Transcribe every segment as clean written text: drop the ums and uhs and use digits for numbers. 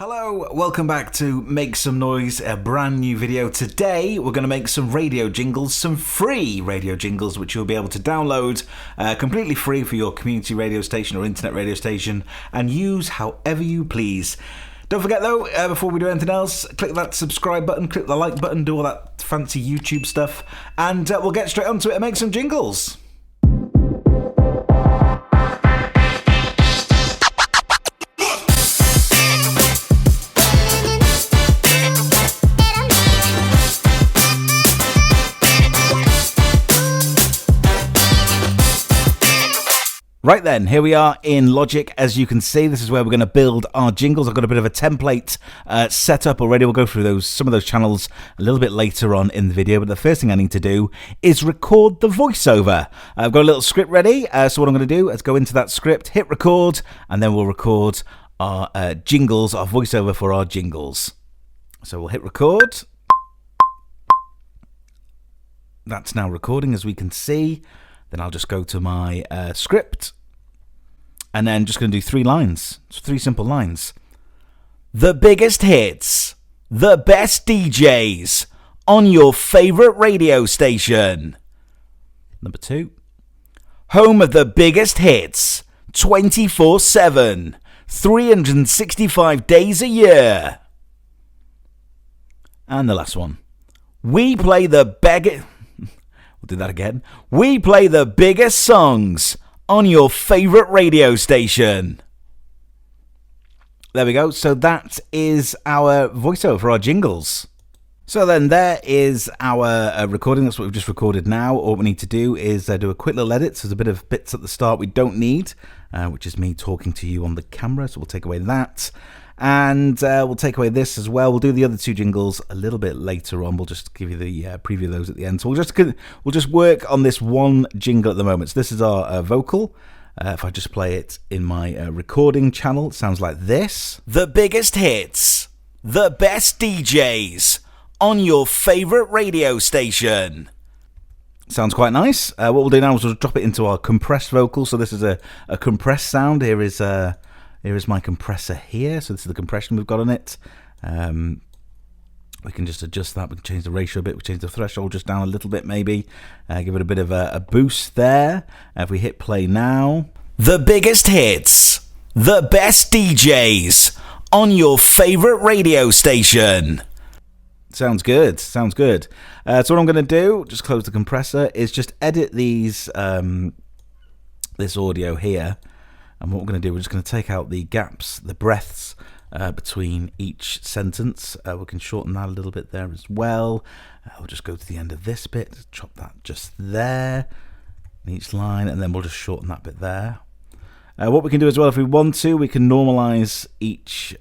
Hello, welcome back to Make Some Noise, a brand new video. Today we're going to make some radio jingles, some free radio jingles which you'll be able to download completely free for your community radio station or internet radio station and use however you please. Don't forget though, before we do anything else, click that subscribe button, click the like button, do all that fancy YouTube stuff, and we'll get straight onto it and make some jingles. Right then, here we are in Logic. As you can see, this is where we're going to build our jingles. I've got a bit of a template set up already. We'll go through some of those channels a little bit later on in the video, but the first thing I need to do is record the voiceover. I've got a little script ready, so what I'm going to do is go into that script, hit record, and then we'll record our jingles, our voiceover for our jingles. So we'll hit record. That's now recording, as we can see. Then I'll just go to my script and then just going to do 3 lines. It's 3 simple lines. The biggest hits, the best DJs on your favorite radio station. Number 2. Home of the biggest hits, 24/7, 365 days a year. And the last one. We play the biggest... We'll do that again. We play the biggest songs on your favorite radio station. There we go. So that is our voiceover for our jingles. So then there is our recording. That's what we've just recorded now. All we need to do is do a quick little edit. So there's a bit of bits at the start we don't need, which is me talking to you on the camera. So we'll take away that. And we'll take away this as well. We'll do the other 2 jingles a little bit later on. We'll just give you the preview of those at the end. So we'll just work on this one jingle at the moment. So this is our vocal. If I just play it in my recording channel, it sounds like this. The biggest hits, the best DJs on your favorite radio station. Sounds quite nice. What we'll do now is we'll drop it into our compressed vocal. So this is a compressed sound. Here is my compressor here. So this is the compression we've got on it. We can just adjust that. We can change the ratio a bit. We can change the threshold just down a little bit maybe. Give it a bit of a boost there. If we hit play now. The biggest hits. The best DJs on your favorite radio station. Sounds good. Sounds good. So what I'm going to do, just close the compressor, is just edit these this audio here. And what we're going to do, we're just going to take out the gaps, the breaths between each sentence. We can shorten that a little bit there as well. We'll just go to the end of this bit, chop that just there in each line, and then we'll just shorten that bit there. What we can do as well, if we want to, we can normalize each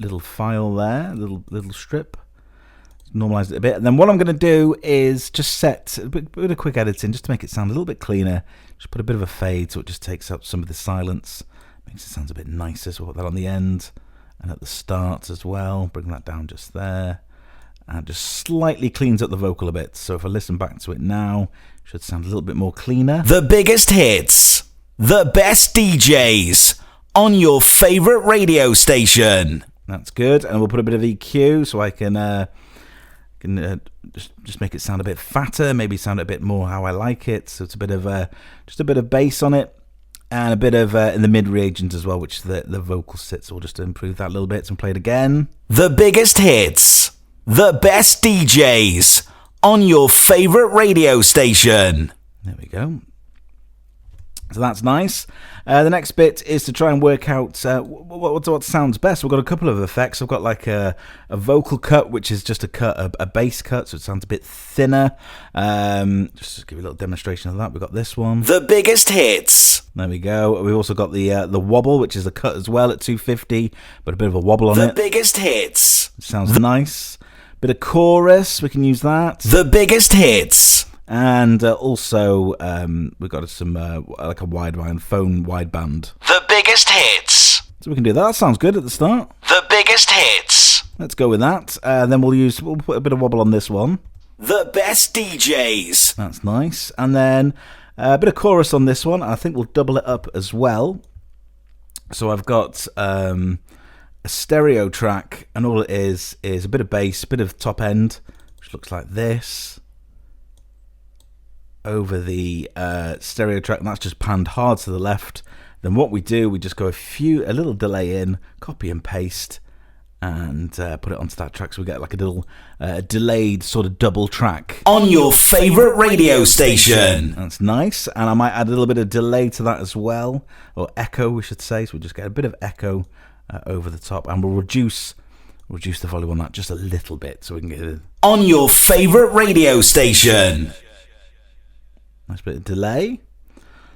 little file there, little strip. Normalize it a bit, and then what I'm going to do is just set a bit of quick editing just to make it sound a little bit cleaner. Just put a bit of a fade so it just takes up some of the silence, makes it sound a bit nicer. So we'll put that on the end and at the start as well. Bring that down just there, and just slightly cleans up the vocal a bit. So if I listen back to it now, it should sound a little bit more cleaner. The biggest hits, the best DJs on your favorite radio station. That's good, and we'll put a bit of EQ so I can. Just make it sound a bit fatter, maybe sound a bit more how I like it. So it's a bit of just a bit of bass on it, and a bit of in the mid regions as well, which the vocal sits. So we'll just improve that a little bit and play it again. The biggest hits, the best DJs on your favorite radio station. There we go. So that's nice. The next bit is to try and work out what sounds best. We've got a couple of effects. I've got like a vocal cut, which is just a bass cut, so it sounds a bit thinner. Just to give you a little demonstration of that, we've got this one. The biggest hits. There we go. We've also got the wobble, which is a cut as well at 250, but a bit of a wobble on it. The biggest hits. It sounds nice. Bit of chorus, we can use that. The biggest hits. And also, we've got some like a wideband, phone wideband. The biggest hits. So we can do that. That sounds good at the start. The biggest hits. Let's go with that. Then we'll put a bit of wobble on this one. The best DJs. That's nice. And then a bit of chorus on this one. I think we'll double it up as well. So I've got a stereo track, and all it is a bit of bass, a bit of top end, which looks like this, over the stereo track, and that's just panned hard to the left. Then what we do, we just go a little delay in, copy and paste, and put it onto that track, so we get like a little delayed sort of double track on your favorite radio station. That's nice. And I might add a little bit of delay to that as well, or echo we should say, so we just get a bit of echo over the top, and we'll reduce the volume on that just a little bit so we can get it on your favorite radio station. Nice bit of delay.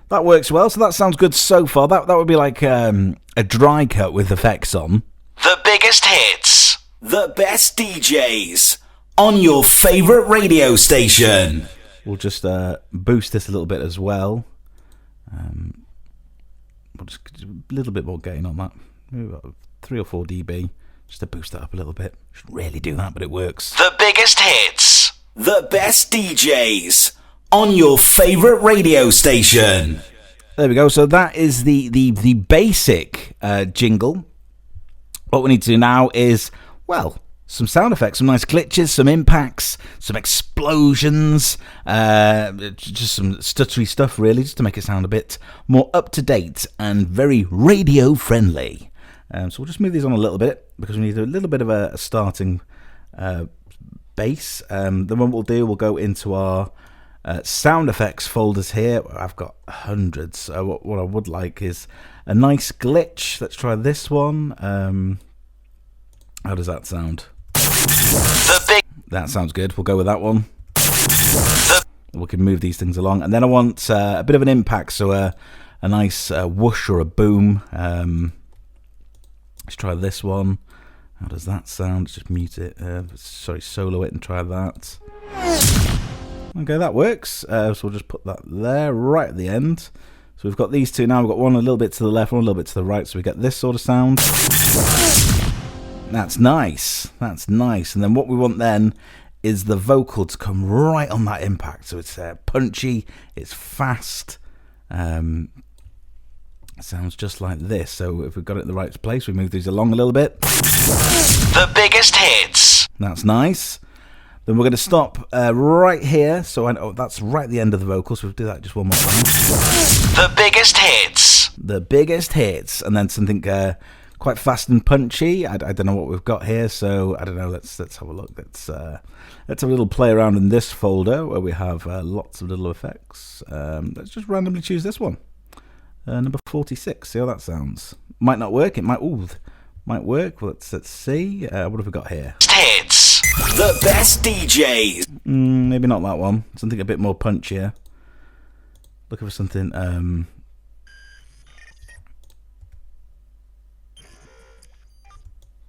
That works well, so that sounds good so far. That would be like a dry cut with effects on. The biggest hits, the best DJs, on your favorite radio station. We'll just boost this a little bit as well. We'll just a little bit more gain on that. Maybe about 3 or 4 dB, just to boost that up a little bit. Should really do that, but it works. The biggest hits, the best DJs, on your favorite radio station. There we go. So that is the basic jingle. What we need to do now is, well, some sound effects, some nice glitches, some impacts, some explosions, just some stuttery stuff really, just to make it sound a bit more up-to-date and very radio-friendly. So we'll just move these on a little bit, because we need a little bit of a starting bass. Then what we'll do, we'll go into our sound effects folders here. I've got hundreds. What I would like is a nice glitch. Let's try this one. How does that sound? That sounds good. We'll go with that one. We can move these things along. And then I want a bit of an impact, so a nice whoosh or a boom. Let's try this one. How does that sound? Just mute it. Solo it and try that. Okay, that works. So we'll just put that there, right at the end. So we've got these two now. We've got one a little bit to the left, one a little bit to the right. So we get this sort of sound. That's nice. That's nice. And then what we want then is the vocal to come right on that impact. So it's punchy, it's fast. It sounds just like this. So if we've got it in the right place, we move these along a little bit. The biggest hits. That's nice. Then we're going to stop right here. So that's right at the end of the vocal. So we'll do that just one more time. The biggest hits. The biggest hits. And then something quite fast and punchy. I don't know what we've got here. So I don't know. Let's have a look. Let's have a little play around in this folder where we have lots of little effects. Let's just randomly choose this one. Number 46. See how that sounds. Might not work. It might work. Well, let's see. What have we got here? Hits. The best DJs. Maybe not that one. Something a bit more punchier. Looking for something.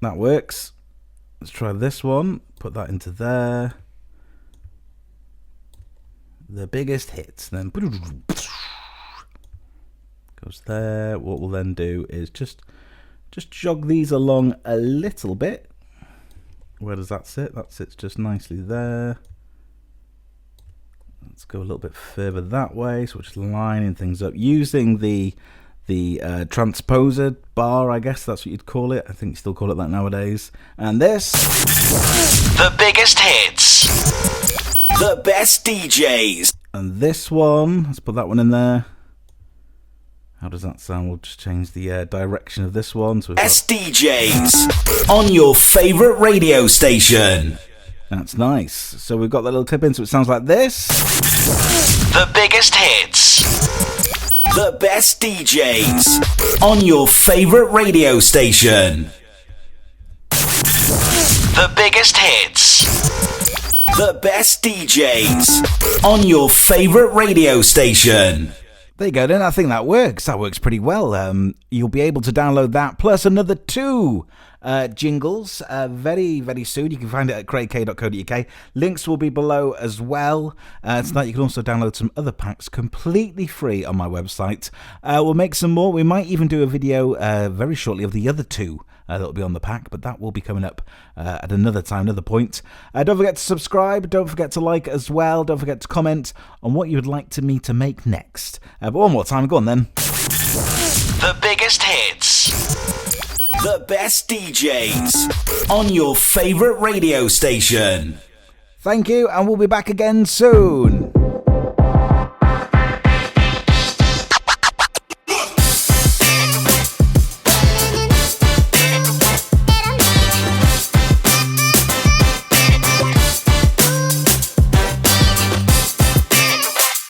That works. Let's try this one. Put that into there. The biggest hits. Then goes there. What we'll then do is just jog these along a little bit. Where does that sit? That sits just nicely there. Let's go a little bit further that way. So we're just lining things up using the transposer bar, I guess that's what you'd call it. I think you still call it that nowadays. And this. The biggest hits. The best DJs. And this one. Let's put that one in there. How does that sound? We'll just change the direction of this one. So best DJs on your favorite radio station. That's nice. So we've got that little clip in, so it sounds like this. The biggest hits. The best DJs on your favorite radio station. The biggest hits. The best DJs on your favorite radio station. There you go, then. I think that works. That works pretty well. You'll be able to download that plus another 2 jingles very, very soon. You can find it at craigk.co.uk. Links will be below as well. Tonight you can also download some other packs completely free on my website. We'll make some more. We might even do a video very shortly of the other 2 that'll be on the pack, but that will be coming up at another time, another point. Don't forget to subscribe. Don't forget to like as well. Don't forget to comment on what you would like me to make next. But one more time, go on then. The biggest hits. The best DJs on your favorite radio station. Thank you, and we'll be back again soon.